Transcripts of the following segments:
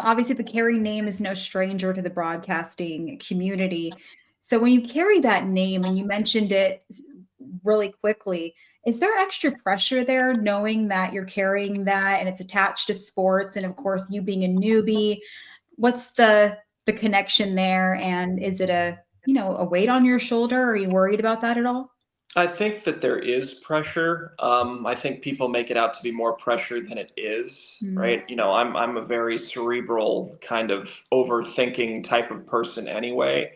obviously the Caray name is no stranger to the broadcasting community. So when you carry that name and you mentioned it really quickly, is there extra pressure there knowing that you're carrying that and it's attached to sports and of course you being a newbie? What's the connection there, and is it a, a weight on your shoulder? Are you worried about that at all? I think that there is pressure. I think people make it out to be more pressure than it is, Mm. right? I'm a very cerebral kind of overthinking type of person anyway.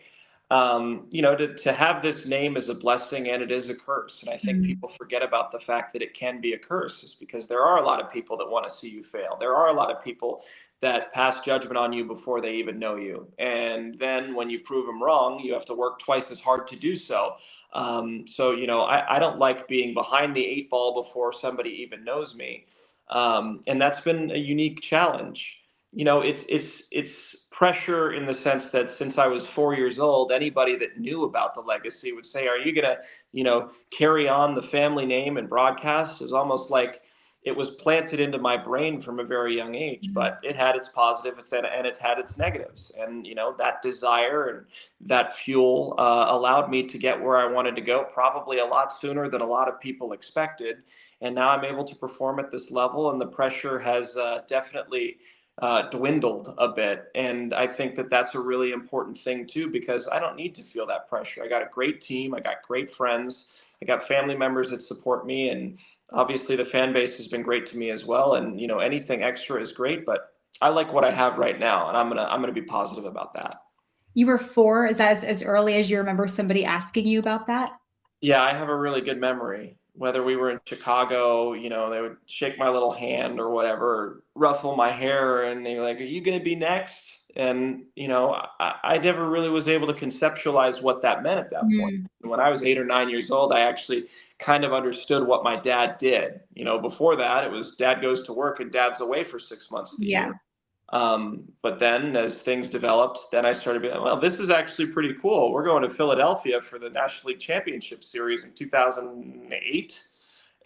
To have this name is a blessing and it is a curse. And I think Mm. people forget about the fact that it can be a curse, is because there are a lot of people that want to see you fail. There are a lot of people that pass judgment on you before they even know you. And then when you prove them wrong, you have to work twice as hard to do so. I don't like being behind the eight ball before somebody even knows me. And that's been a unique challenge. It's pressure in the sense that since I was 4 years old, anybody that knew about the legacy would say, "Are you gonna, carry on the family name and broadcast?" It was almost like it was planted into my brain from a very young age. Mm. But it had its positives and it had its negatives, and that desire and that fuel allowed me to get where I wanted to go, probably a lot sooner than a lot of people expected. And now I'm able to perform at this level, and the pressure has definitely dwindled a bit. And I think that that's a really important thing too, because I don't need to feel that pressure. I got a great team, I got great friends, I got family members that support me, and obviously the fan base has been great to me as well. And anything extra is great, but I like what I have right now, and I'm gonna be positive about that. You were 4. Is that as early as you remember somebody asking you about that? Yeah, I have a really good memory. Whether we were in Chicago, they would shake my little hand or whatever, ruffle my hair, and they were like, "Are you going to be next?" And I never really was able to conceptualize what that meant at that point. Mm. When I was 8 or 9 years old, I actually kind of understood what my dad did. Before that, it was dad goes to work and dad's away for 6 months of the Yeah. year. But then as things developed, then I started being like, well, this is actually pretty cool. We're going to Philadelphia for the National League Championship Series in 2008.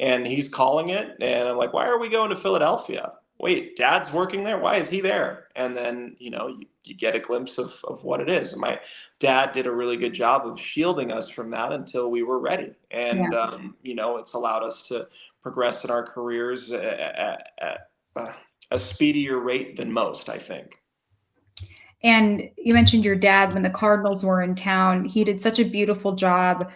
And he's calling it. And I'm like, why are we going to Philadelphia? Wait, dad's working there? Why is he there? And then, you get a glimpse of what it is. And my dad did a really good job of shielding us from that until we were ready. And, Yeah. it's allowed us to progress in our careers at a speedier rate than most, I think. And you mentioned your dad when the Cardinals were in town. He did such a beautiful job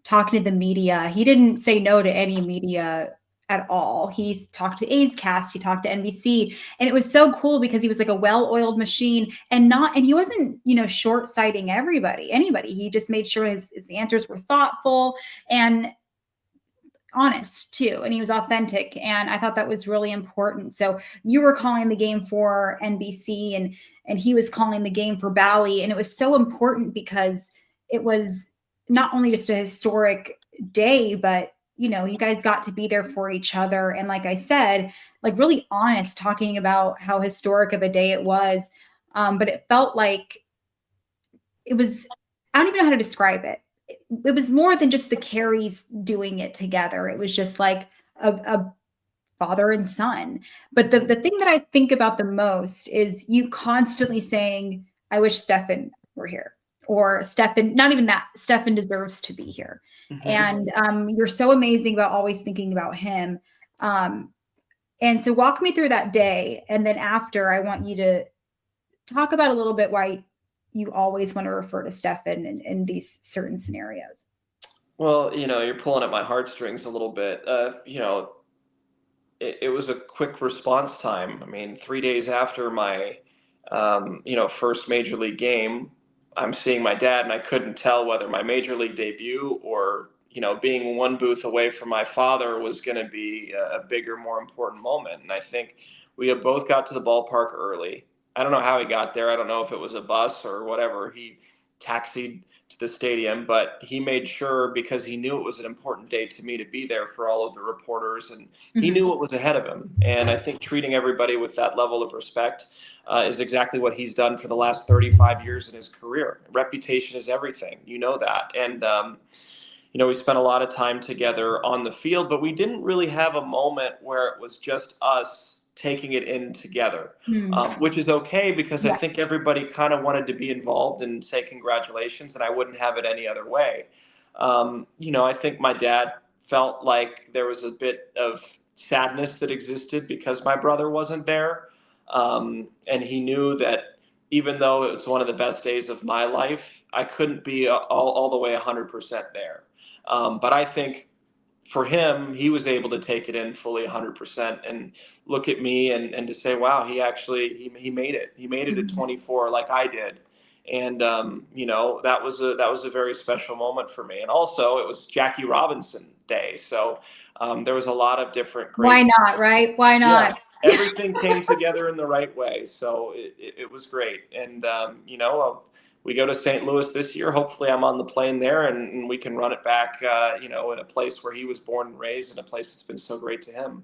talking to the media. He didn't say no to any media at all. He talked to A's Cast, he talked to NBC, and it was so cool because he was like a well-oiled machine and he wasn't, short-sighting anybody. He just made sure his answers were thoughtful and honest too, and he was authentic, and I thought that was really important. So you were calling the game for NBC and he was calling the game for Bally, and it was so important because it was not only just a historic day, but you guys got to be there for each other, and like I said, like really honest, talking about how historic of a day it was. But it felt like it was, I don't even know how to describe it. It was more than just the Carries doing it together. It was just like a father and son. But the thing that I think about the most is you constantly saying, I wish Stefan were here. Or Stefan, not even that, Stefan deserves to be here. Mm-hmm. And you're so amazing about always thinking about him. And so walk me through that day. And then after, I want you to talk about a little bit why you always want to refer to Stefan in these certain scenarios. Well, you're pulling at my heartstrings a little bit. It was a quick response time. I mean, 3 days after my, first major league game, I'm seeing my dad, and I couldn't tell whether my major league debut or, being one booth away from my father was going to be a bigger, more important moment. And I think we have both got to the ballpark early. I don't know how he got there. I don't know if it was a bus or whatever. He taxied to the stadium, but he made sure, because he knew it was an important day to me, to be there for all of the reporters, and he Mm-hmm. knew what was ahead of him. And I think treating everybody with that level of respect is exactly what he's done for the last 35 years in his career. Reputation is everything, that. And we spent a lot of time together on the field, but we didn't really have a moment where it was just us taking it in together, Mm. which is okay because I Yeah. think everybody kind of wanted to be involved and say congratulations, and I wouldn't have it any other way. I think my dad felt like there was a bit of sadness that existed because my brother wasn't there. And he knew that even though it was one of the best days of my life, I couldn't be all the way 100% there. But I think for him, he was able to take it in fully 100% and look at me and to say, wow, he made it. He made it at Mhm. 24 like I did. And that was a very special moment for me. And also, it was Jackie Robinson Day, so there was a lot of different Why great, not, right? Why yeah, not? everything came together in the right way. So it was great. And, we go to St. Louis this year. Hopefully, I'm on the plane there and we can run it back, in a place where he was born and raised and a place that's been so great to him.